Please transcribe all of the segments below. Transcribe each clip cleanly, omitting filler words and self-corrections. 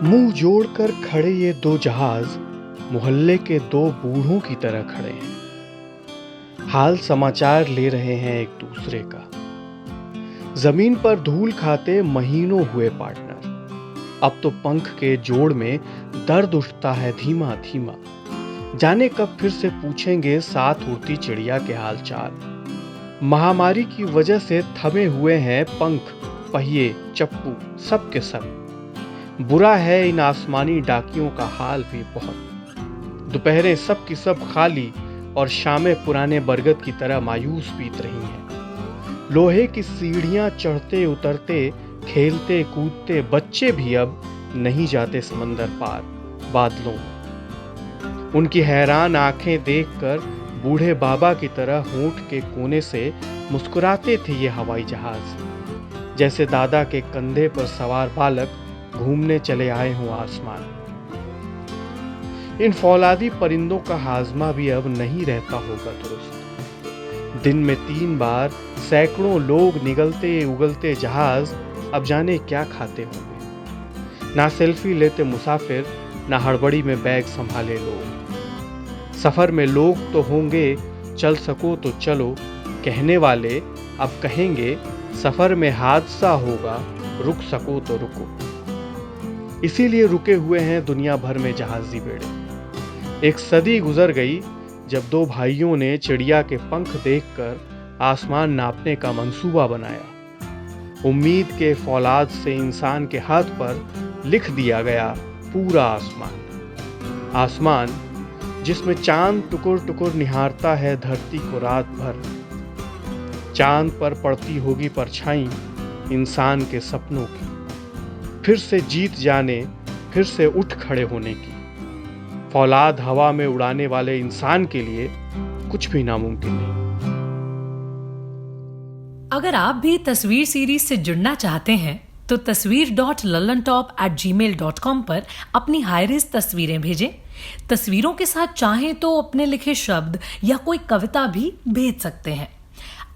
मुंह जोड़कर खड़े ये दो जहाज मोहल्ले के दो बूढ़ों की तरह खड़े हैं। हाल समाचार ले रहे हैं एक दूसरे का। जमीन पर धूल खाते महीनों हुए पार्टनर। अब तो पंख के जोड़ में दर्द उठता है धीमा धीमा। जाने कब फिर से पूछेंगे साथ उड़ती चिड़िया के हालचाल। महामारी की वजह से थमे हुए हैं पंख, पहिए, चप्पू सब के सब। बुरा है इन आसमानी डाकियों का हाल भी बहुत। दोपहरें सब की सब खाली और शामें पुराने बरगद की तरह मायूस बीत रही हैं। लोहे की सीढ़ियां चढ़ते उतरते, खेलते कूदते बच्चे भी अब नहीं जाते समंदर पार बादलों में। उनकी हैरान आंखें देखकर बूढ़े बाबा की तरह होंठ के कोने से मुस्कुराते थे ये हवाई जहाज, जैसे दादा के कंधे पर सवार बालक घूमने चले आए हों आसमान। इन फौलादी परिंदों का हाजमा भी अब नहीं रहता होगा दुरुस्त। दिन में 3 बार सैकड़ों लोग निगलते उगलते जहाज अब जाने क्या खाते होंगे। ना सेल्फी लेते मुसाफिर, ना हड़बड़ी में बैग संभाले लोग। सफर में लोग तो होंगे, चल सको तो चलो कहने वाले अब कहेंगे सफर में हादसा होगा, रुक सको तो रुको। इसीलिए रुके हुए हैं दुनिया भर में जहाजी बेड़े। एक सदी गुजर गई जब दो भाइयों ने चिड़िया के पंख देखकर आसमान नापने का मंसूबा बनाया। उम्मीद के फौलाद से इंसान के हाथ पर लिख दिया गया पूरा आसमान। आसमान जिसमें चांद टुकुर टुकुर निहारता है धरती को रात भर। चांद पर पड़ती होगी परछाई इंसान के सपनों की। फिर से जीत जाने, फिर से उठ खड़े होने की। फौलाद हवा में उड़ाने वाले इंसान के लिए कुछ भी नामुमकिन नहीं। अगर आप भी तस्वीर सीरीज से जुड़ना चाहते हैं तो tasveer.lallantop@gmail.com पर अपनी हाईरिज तस्वीरें भेजें। तस्वीरों के साथ चाहें तो अपने लिखे शब्द या कोई कविता भी भेज सकते हैं।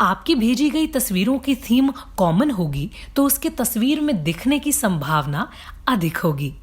आपकी भेजी गई तस्वीरों की थीम कॉमन होगी तो उसके तस्वीर में दिखने की संभावना अधिक होगी।